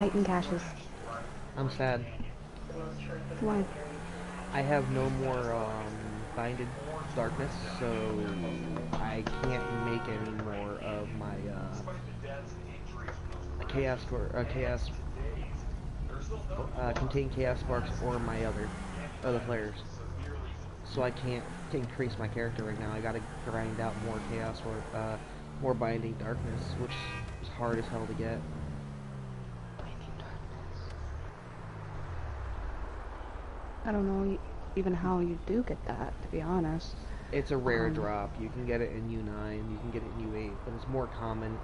Titan caches. I'm sad. Why? I have no more binded darkness, so I can't make any more of my chaos contain chaos sparks or my other players. So I can't increase my character right now. I gotta grind out more chaos or more binding darkness, which is hard as hell to get. I don't know even how you do get that, to be honest. It's a rare drop. You can get it in U9, you can get it in U8, but it's more common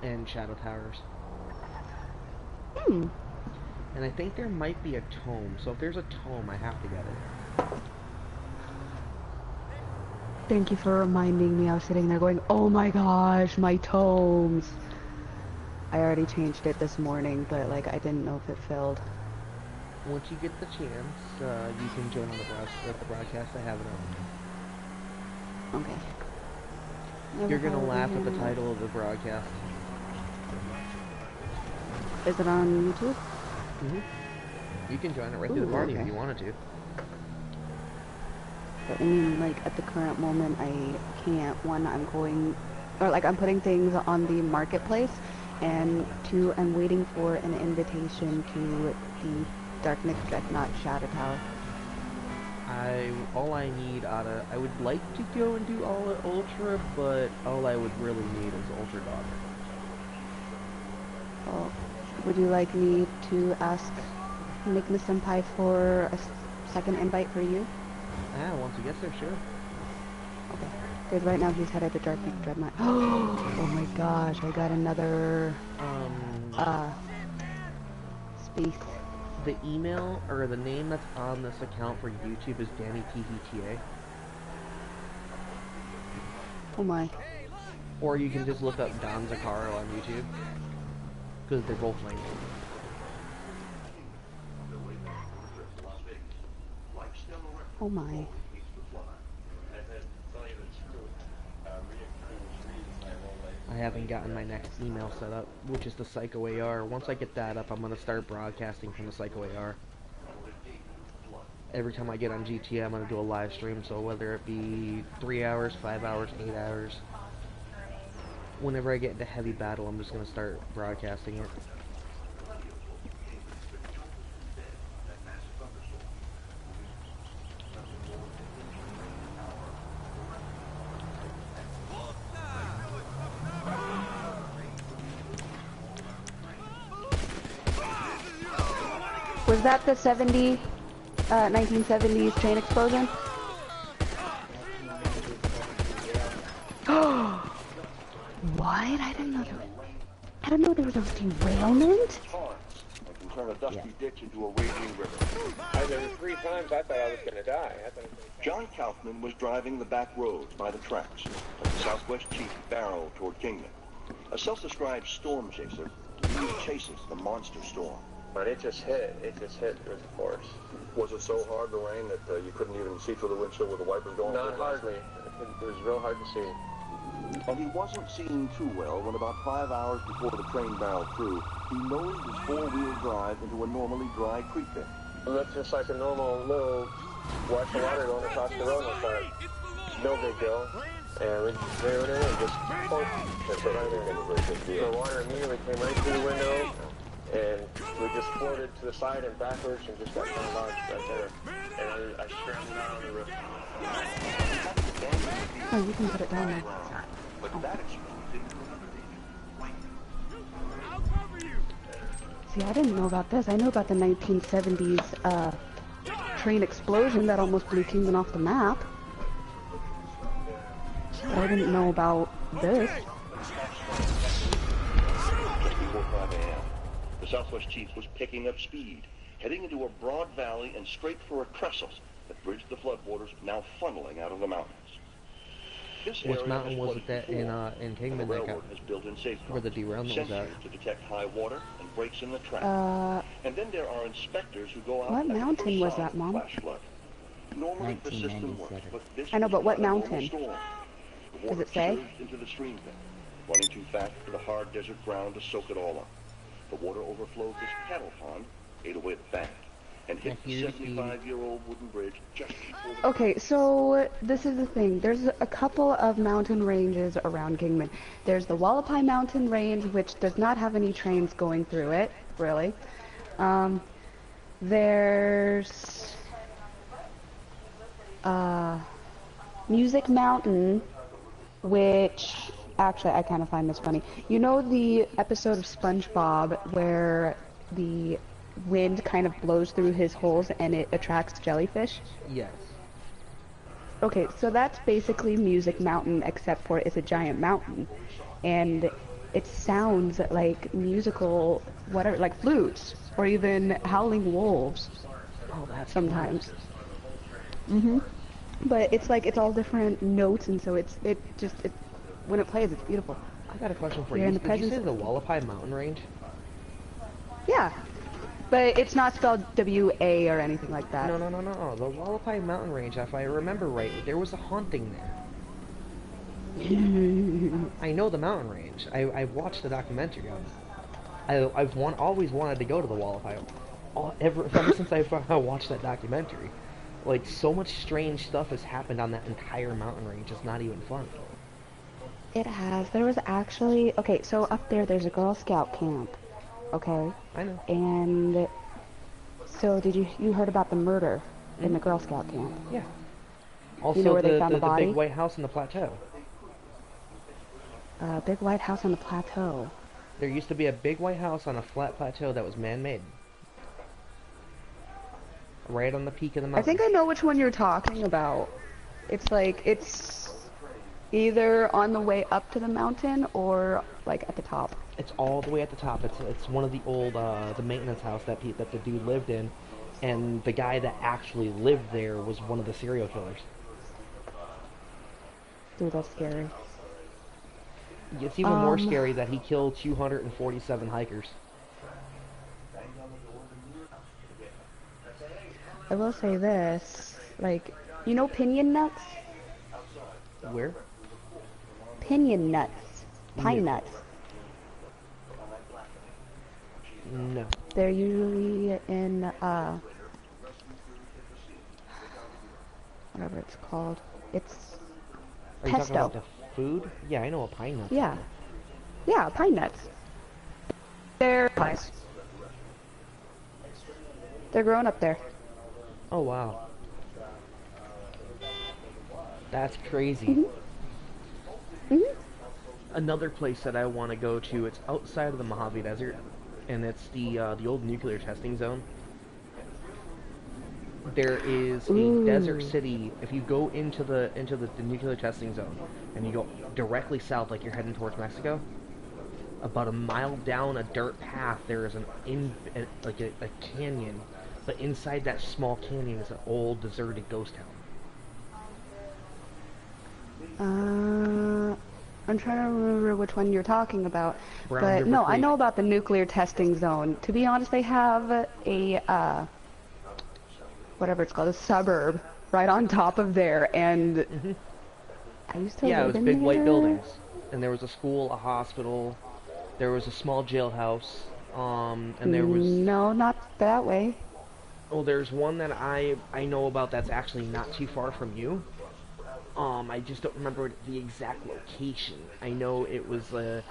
in Shadow Towers. Hmm. And I think there might be a tome, so if there's a tome, I have to get it. Thank you for reminding me. I was sitting there going, oh my gosh, my tomes. I already changed it this morning, but like I didn't know if it filled. Once you get the chance, you can join on the broadcast. I have it on. Okay. You're gonna laugh at the title of the broadcast. Is it on YouTube? You can join it right through the party if you wanted to. But I mean, like, at the current moment, I can't. One, I'm going, or like, I'm putting things on the marketplace, and two, I'm waiting for an invitation to the Darkness Dreadnought Shadow Tower. All I need I would like to go and do all Ultra, but all I would really need is Ultra Dog. Well, would you like me to ask Nicholas Senpai for a second invite for you? Once he gets there, sure. Okay. Because right now he's headed to Darkness Dreadnought. Oh my gosh, I got another, space. The email, or the name that's on this account for YouTube is DannyTVTA. Oh my. Or you can just look up Don Zaccaro on YouTube. Because they're both linked. Oh my. I haven't gotten my next email set up, which is the Psycho AR. Once I get that up, I'm going to start broadcasting from the Psycho AR. Every time I get on GTA, I'm going to do a live stream, so whether it be 3 hours, 5 hours, 8 hours, whenever I get into heavy battle, I'm just going to start broadcasting it. Was that the 1970s train explosion? What? I didn't know there was a derailment? Can turn a dusty ditch into a raging river. There were 3 times I thought I was going to die. John Kaufman was driving the back roads by the tracks, like the Southwest Chief barrel toward Kingman. A self-described storm chaser, he chases the monster storm. But it just hit with force. Was it so hard, the rain, that you couldn't even see through the windshield with the wipers going? Not hardly. It was real hard to see. And he wasn't seeing too well when about 5 hours before the train barreled through, he nosed his four-wheel drive into a normally dry creek bed. It looked just like a normal little wash of water going across the road like that. No big deal. And we zeroed in and just forced it right in. The water immediately came right through the window, and we just floated to the side and backwards and just got kind of launched right there. And I scrambled out on the roof. Oh, you can put it down now. But that See, I didn't know about this. I knew about the 1970s train explosion that almost blew Kingman off the map. But I didn't know about this. The Southwest Chief was picking up speed, heading into a broad valley and straight for a trestle that bridged the floodwaters now funneling out of the mountains. Which mountain was it that in Kingman that got where the derailment was at? To detect high water and breaks in the track. And then there are inspectors who go out. What mountain was that, Mom? Normally the system works, but this I know, but what mountain? Does it say? Into the stream bed, running too fast for the hard desert ground to soak it all up. The water overflowed this cattle pond, ate away the bank, and hit the 75-year-old wooden bridge just before the... Okay, so this is the thing. There's a couple of mountain ranges around Kingman. There's the Wallapai Mountain Range, which does not have any trains going through it, really. There's Music Mountain, which actually I kind of find this funny. You know the episode of SpongeBob where the wind kind of blows through his holes and it attracts jellyfish? Yes. Okay, so that's basically Music Mountain, except for it's a giant mountain, and it sounds like musical, whatever, like flutes, or even howling wolves. Oh, that's sometimes. But it's like, it's all different notes, and so when it plays, it's beautiful. I got a question for You're you. in the Did you say presence the Wallapai Mountain Range? Yeah, but it's not spelled W-A or anything like that. No. The Wallapai Mountain Range, if I remember right, there was a haunting there. I know the mountain range. I've watched the documentary on that. I've always wanted to go to the Wallapai. Ever since I watched that documentary. Like, so much strange stuff has happened on that entire mountain range. It's not even funny. It has. There was actually... Okay, so up there's a Girl Scout camp. Okay? I know. And... So, you heard about the murder in the Girl Scout camp? Yeah. Also, you know where they found the body? big white house on the plateau. Big white house on the plateau. There used to be a big white house on a flat plateau that was man-made. Right on the peak of the mountain. I think I know which one you're talking about. It's like, it's either on the way up to the mountain or like at the top. It's all the way at the top. It's one of the old the maintenance house that the dude lived in, and the guy that actually lived there was one of the serial killers. Dude, that's scary. It's even more scary that he killed 247 hikers. I will say this, like, you know Pinion Nuts? Where? Pinion Nuts. Pine nuts. No. They're usually in, whatever it's called. It's Are you pesto. talking about the food? Yeah, I know a pine nut. Yeah. Yeah, pine nuts. They're pies. They're growing up there. Oh, wow. That's crazy. Another place that I want to go to, it's outside of the Mojave Desert, and it's the old nuclear testing zone. There is a desert city. If you go into the nuclear testing zone, and you go directly south, like you're heading towards Mexico, about a mile down a dirt path, there is a canyon. But inside that small canyon is an old deserted ghost town. I'm trying to remember which one you're talking about. Brown but River no, I Creek. know about the nuclear testing zone. To be honest, they have a whatever it's called, a suburb right on top of there, and I used to Yeah, it live was in big there. white buildings, and there was a school, a hospital, there was a small jailhouse, and there was... No, not that way. Oh, there's one that I know about that's actually not too far from you. I just don't remember the exact location. I know it was a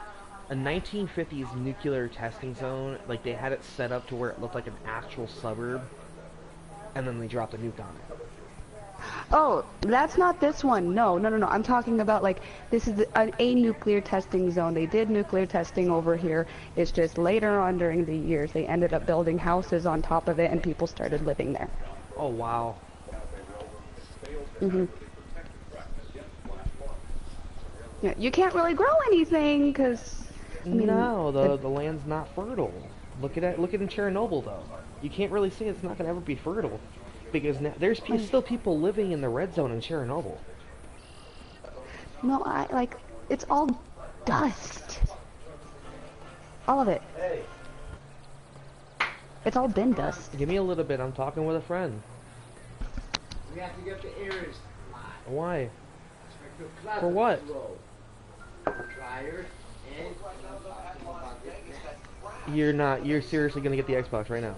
1950s nuclear testing zone. Like, they had it set up to where it looked like an actual suburb, and then they dropped a nuke on it. Oh, that's not this one. No. I'm talking about, like, this is a nuclear testing zone. They did nuclear testing over here. It's just later on during the years, they ended up building houses on top of it, and people started living there. Oh, wow. Yeah, you can't really grow anything, because, I mean... No, the land's not fertile. Look at in Chernobyl, though. You can't really say it's not going to ever be fertile. Because now, there's still people living in the red zone in Chernobyl. No, it's all dust. All of it. It's all bin dust. Give me a little bit, I'm talking with a friend. We have to get the ears. Why? For what? Pliers and You're not. You're seriously gonna get the Xbox right now.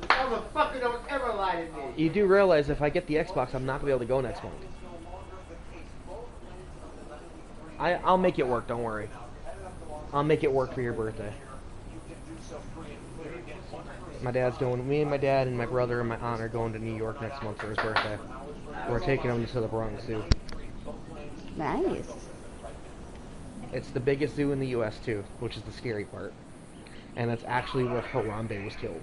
Motherfucker don't ever lie to me. You do realize if I get the Xbox, I'm not gonna be able to go next month. I'll make it work. Don't worry. I'll make it work for your birthday. My dad's going. Me and my dad and my brother and my aunt are going to New York next month for his birthday. We're taking him to the Bronx Zoo. Nice. It's the biggest zoo in the U.S. too, which is the scary part. And that's actually where Harambe was killed.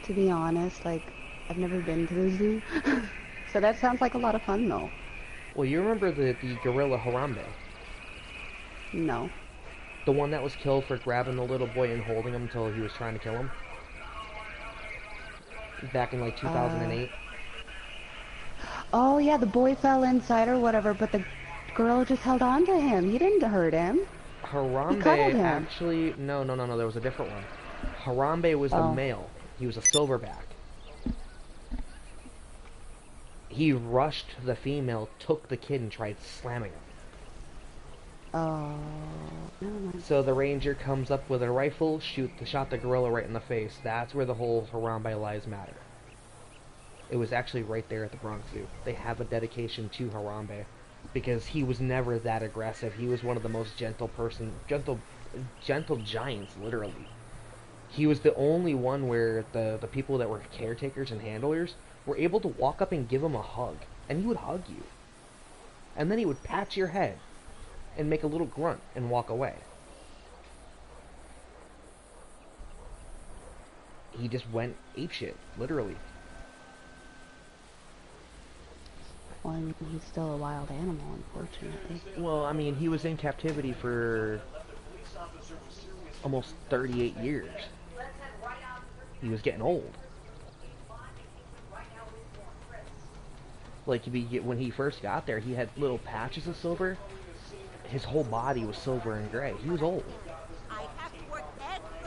To be honest, like, I've never been to the zoo. So that sounds like a lot of fun, though. Well, you remember the gorilla Harambe? No. The one that was killed for grabbing the little boy and holding him until he was trying to kill him? Back in like 2008? Oh, yeah, the boy fell inside or whatever, but the girl just held on to him. He didn't hurt him. Harambe cuddled him. actually... No, there was a different one. Harambe was the male. He was a silverback. He rushed the female, took the kid, and tried slamming him. Oh, never mind. So the ranger comes up with a rifle, shot the gorilla right in the face. That's where the whole Harambe lives matter. It was actually right there at the Bronx Zoo. They have a dedication to Harambe because he was never that aggressive. He was one of the most gentle giants, literally. He was the only one where the people that were caretakers and handlers were able to walk up and give him a hug. And he would hug you. And then he would pat your head and make a little grunt and walk away. He just went apeshit, literally. Well, I mean, he's still a wild animal, unfortunately. Well, I mean, he was in captivity for almost 38 years. He was getting old. Like, when he first got there, he had little patches of silver. His whole body was silver and gray. He was old.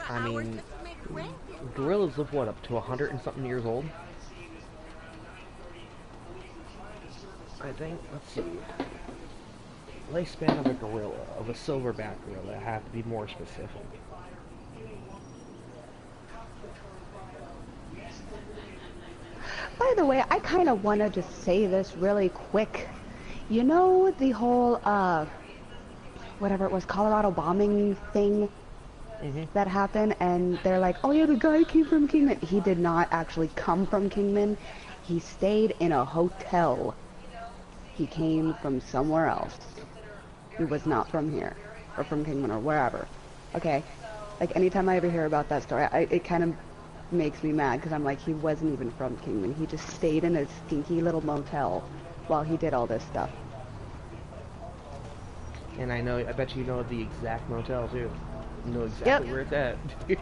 I mean, gorillas live, what, up to 100 and something years old? I think, let's see. Lifespan of a gorilla, of a silverback gorilla, I have to be more specific. By the way, I kind of want to just say this really quick. You know the whole, whatever it was, Colorado bombing thing that happened? And they're like, oh yeah, the guy came from Kingman. He did not actually come from Kingman. He stayed in a hotel. He came from somewhere else. He was not from here, or from Kingman, or wherever. Okay? Like, anytime I ever hear about that story, it kind of makes me mad, because I'm like, he wasn't even from Kingman. He just stayed in a stinky little motel while he did all this stuff. And I bet you know the exact motel, too. You know exactly where it's at. In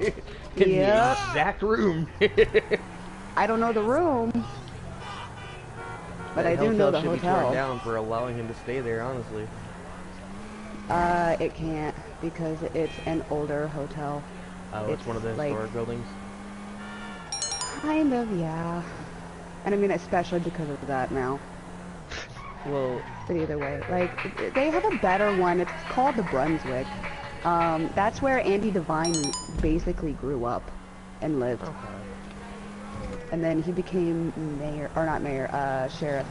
the exact room. I don't know the room, but I do know the hotel should be torn hotel. down for allowing him to stay there, honestly. It can't, because it's an older hotel. Oh, it's one of the historic buildings? Kind of, yeah. And I mean, especially because of that now. Well, but either way, like, they have a better one. It's called the Brunswick. That's where Andy Devine basically grew up and lived. okay. And then he became mayor, or not mayor, sheriff.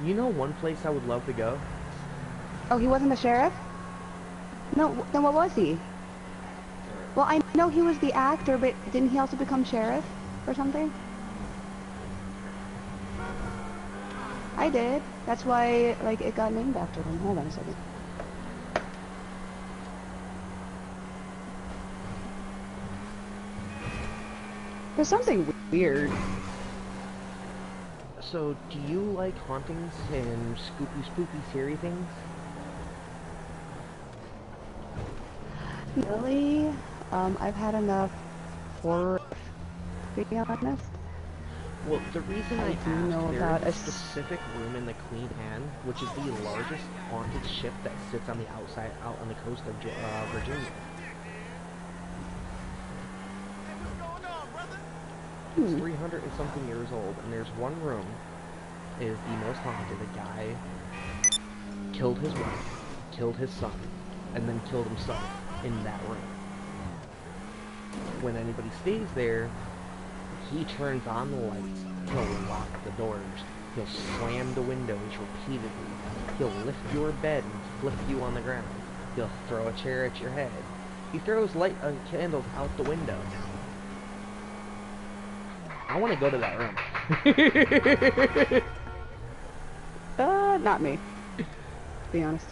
You know one place I would love to go? Oh, he wasn't the sheriff? No, then what was he? Well, I know he was the actor, but didn't he also become sheriff or something? I did. That's why, like, it got named after him. Hold on a second. There's something weird. So, do you like hauntings and spooky, scary things? Really? I've had enough horror, to be honest. Well, the reason I do know asked, about there a is a specific room in the Queen Anne, which is the largest haunted ship that sits on the outside, out on the coast of Virginia. It's 300 and something years old, and there's one room is the most haunted. A guy killed his wife, killed his son, and then killed himself in that room. When anybody stays there, he turns on the lights, he'll lock the doors, he'll slam the windows repeatedly, he'll lift your bed and flip you on the ground, he'll throw a chair at your head. He throws light candles out the window. I want to go to that room. Not me. To be honest.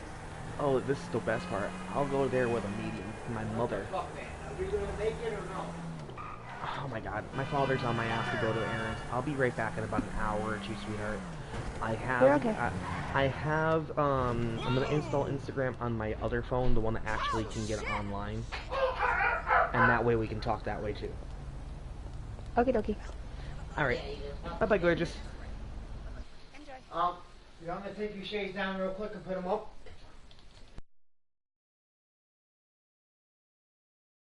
Oh, this is the best part. I'll go there with a medium. My mother. Are we gonna make it or no? Oh my god, my father's on my ass to go to errands. I'll be right back in about an hour or two, sweetheart. You're okay. I'm gonna install Instagram on my other phone, the one that actually can get online. And that way we can talk that way too. Okie dokie. Alright. Bye bye, gorgeous. You want me to take your shades down real quick and put them up?